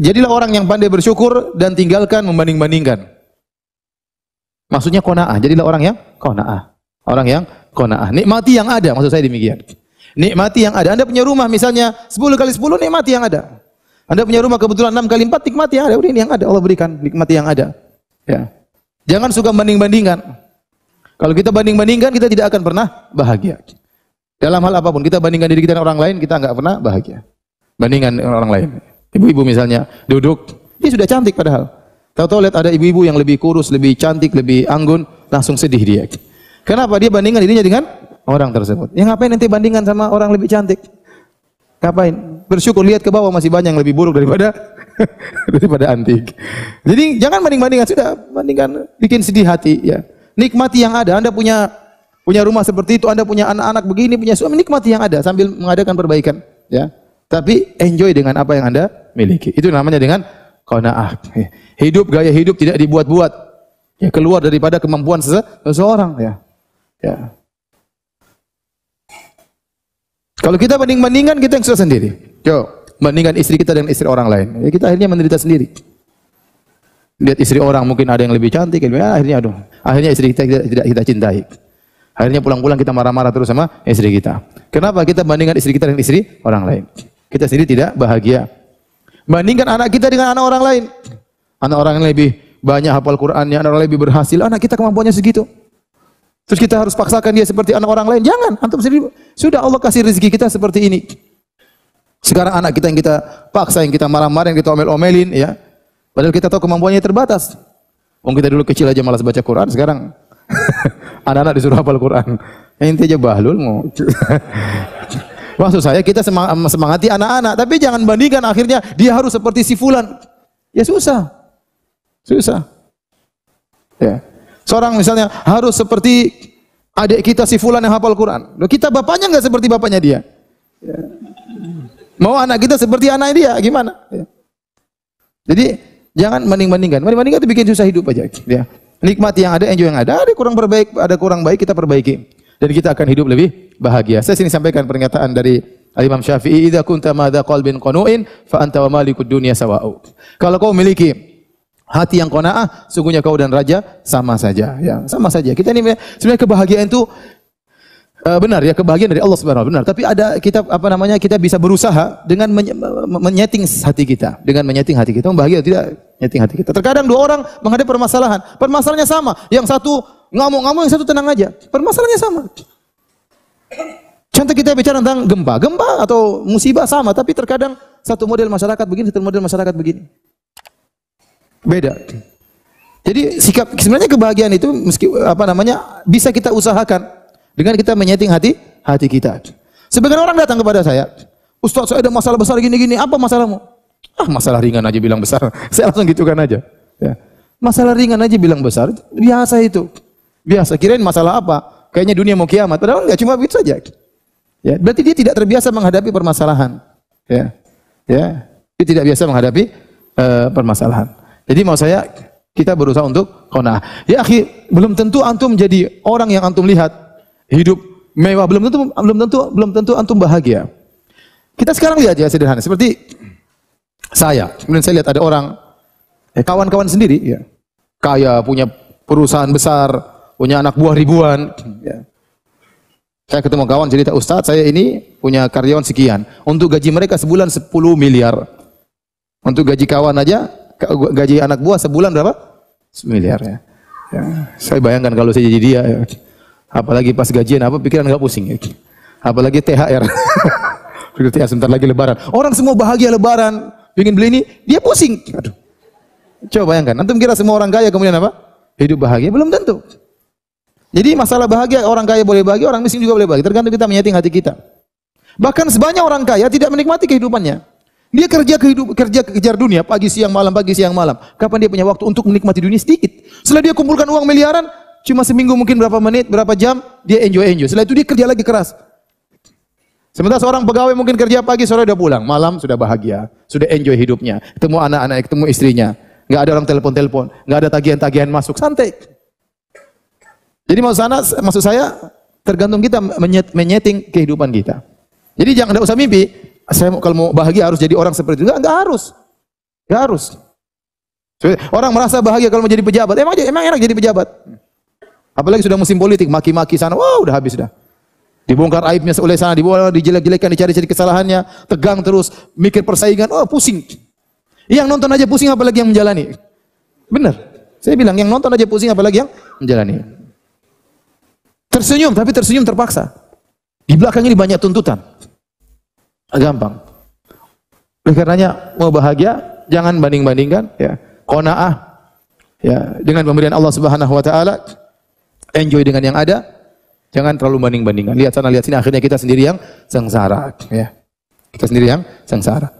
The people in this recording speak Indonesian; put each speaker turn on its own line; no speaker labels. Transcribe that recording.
Jadilah orang yang pandai bersyukur dan tinggalkan membanding-bandingkan. Maksudnya qanaah. Jadilah orang yang qanaah. Orang yang qanaah. Nikmati yang ada, maksud saya demikian. Nikmati yang ada. Anda punya rumah misalnya 10 kali 10, nikmati yang ada. Anda punya rumah kebetulan 6 kali 4, nikmati yang ada. Udah, ini yang ada, Allah berikan, nikmati yang ada. Ya. Jangan suka banding-bandingkan. Kalau kita banding-bandingkan, kita tidak akan pernah bahagia. Dalam hal apapun, kita bandingkan diri kita dengan orang lain, kita enggak pernah bahagia. Bandingkan dengan orang lain. Ibu-ibu misalnya duduk, dia sudah cantik padahal. Tahu-tahu lihat ada ibu-ibu yang lebih kurus, lebih cantik, lebih anggun, langsung sedih dia. Kenapa? Dia bandingkan dirinya dengan orang tersebut. Ya ngapain nanti bandingkan sama orang lebih cantik? Ngapain? Bersyukur, lihat ke bawah masih banyak yang lebih buruk daripada daripada antik. Jadi jangan banding-bandingkan, sudah bandingkan, bikin sedih hati ya. Nikmati yang ada. Anda punya rumah seperti itu, Anda punya anak-anak begini, punya suami, nikmati yang ada sambil mengadakan perbaikan ya. Tapi enjoy dengan apa yang Anda miliki. Itu namanya dengan qanaah. Hidup, gaya hidup tidak dibuat-buat. Ya, keluar daripada kemampuan seseorang ya. Ya. Kalau kita banding-bandingkan, kita yang susah sendiri. Coba bandingkan istri kita dengan istri orang lain. Ya, kita akhirnya menderita sendiri. Lihat istri orang mungkin ada yang lebih cantik, akhirnya istri kita tidak kita cintai. Akhirnya pulang-pulang kita marah-marah terus sama istri kita. Kenapa? Kita bandingkan istri kita dengan istri orang lain. Kita sendiri tidak bahagia. Bandingkan anak kita dengan anak orang lain. Anak orang yang lebih banyak hafal Qur'annya, anak orang lebih berhasil, anak kita kemampuannya segitu. Terus kita harus paksakan dia seperti anak orang lain. Jangan, antum sendiri sudah Allah kasih rezeki kita seperti ini. Sekarang anak kita yang kita paksa, yang kita marah-marah, yang kita omel-omelin ya. Padahal kita tahu kemampuannya terbatas. Kita dulu kecil aja malas baca Quran, sekarang anak-anak disuruh hafal Quran. Ente aja bahlul mau. Maksud saya kita semangati anak-anak, tapi jangan bandingkan akhirnya dia harus seperti si fulan. Ya susah. Susah. Ya. Seorang misalnya harus seperti adik kita si fulan yang hafal Quran. Loh, kita bapaknya enggak seperti bapaknya dia. Ya. Mau anak kita seperti anak dia, gimana? Ya. Jadi jangan banding-bandingkan. Banding-bandingkan itu bikin susah hidup aja. Ya. Nikmati yang ada, enjoy yang ada. Ada kurang baik kita perbaiki. Dan kita akan hidup lebih bahagia. Saya sini sampaikan pernyataan dari Imam Syafi'i, "Idza kunta madza qalbin qanu'in fa anta wa malikud dunya sawa'u." Kalau kau memiliki hati yang qanaah, sungguhnya kau dan raja sama saja. Ya, sama saja. Kita ini sebenarnya kebahagiaan itu benar ya, kebahagiaan dari Allah Subhanahu wa taala. Benar, tapi ada kita bisa berusaha dengan menyeting hati kita, membahagia tidak nyeting hati kita. Terkadang dua orang menghadapi permasalahannya sama. Yang satu ngamuk-ngamuk, yang satu tenang aja. Permasalahannya sama. Contoh kita bicara tentang gempa atau musibah sama, tapi terkadang satu model masyarakat begini, satu model masyarakat begini. Beda. Jadi sebenarnya kebahagiaan itu bisa kita usahakan dengan kita menyeting hati kita. Sebagian orang datang kepada saya, "Ustaz, saya ada masalah besar gini-gini, apa masalahmu?" Masalah ringan aja bilang besar. Saya langsung gitukan aja. Ya. Masalah ringan aja bilang besar, biasa itu. Biasa, kirain masalah apa? Kayaknya dunia mau kiamat. Padahal enggak, cuma begitu saja. Ya, berarti dia tidak terbiasa menghadapi permasalahan. Ya. Ya, dia tidak biasa menghadapi permasalahan. Jadi mau saya kita berusaha untuk qanaah. Ya akhi, belum tentu antum menjadi orang yang antum lihat hidup mewah, belum tentu antum bahagia. Kita sekarang lihat ya sederhana, seperti saya. Kemudian saya lihat ada orang kawan-kawan sendiri ya. Kaya, punya perusahaan besar, punya anak buah ribuan ya. Saya ketemu kawan cerita, "Ustaz, saya ini punya karyawan sekian. Untuk gaji mereka sebulan 10 miliar. Untuk gaji kawan aja, gaji anak buah sebulan berapa? 10 miliar ya. Ya. Saya bayangkan kalau saya jadi dia ya. Apalagi pas gajian pikiran enggak pusing ya. Apalagi THR. THR sebentar lagi lebaran. Orang semua bahagia lebaran, ingin beli ini, dia pusing. Aduh. Coba bayangkan, antum kira semua orang kaya kemudian hidup bahagia? Belum tentu. Jadi masalah bahagia, orang kaya boleh bahagia, orang miskin juga boleh bahagia. Tergantung kita menyeting hati kita. Bahkan sebanyak orang kaya tidak menikmati kehidupannya. Dia kerja kejar dunia, pagi siang malam. Kapan dia punya waktu untuk menikmati dunia? Sedikit. Setelah dia kumpulkan uang miliaran, cuma seminggu mungkin berapa menit, berapa jam, dia enjoy. Setelah itu dia kerja lagi keras. Sementara seorang pegawai mungkin kerja pagi, sore udah pulang, malam sudah bahagia, sudah enjoy hidupnya, ketemu anak-anak, ketemu istrinya, nggak ada orang telepon, nggak ada tagihan-tagihan masuk, santai. Jadi maksud saya tergantung kita menyeting kehidupan kita. Jadi jangan usah mimpi, saya kalau mau bahagia harus jadi orang seperti itu. Enggak harus. Enggak harus. Orang merasa bahagia kalau mau jadi pejabat. Emang enak jadi pejabat. Apalagi sudah musim politik, maki-maki sana, wah udah habis dah. Dibongkar aibnya oleh sana, dijelek-jelekan, dicari-cari kesalahannya, tegang terus, mikir persaingan, oh pusing. Yang nonton aja pusing apalagi yang menjalani. Benar. Saya bilang yang nonton aja pusing apalagi yang menjalani. Tersenyum, tapi tersenyum terpaksa. Di belakang ini banyak tuntutan. Gampang. Oleh karenanya mau bahagia jangan banding-bandingkan ya. Qanaah ya dengan pemberian Allah Subhanahu wa taala. Enjoy dengan yang ada. Jangan terlalu banding-bandingkan. Lihat sana, lihat sini, akhirnya kita sendiri yang sengsara ya. Kita sendiri yang sengsara.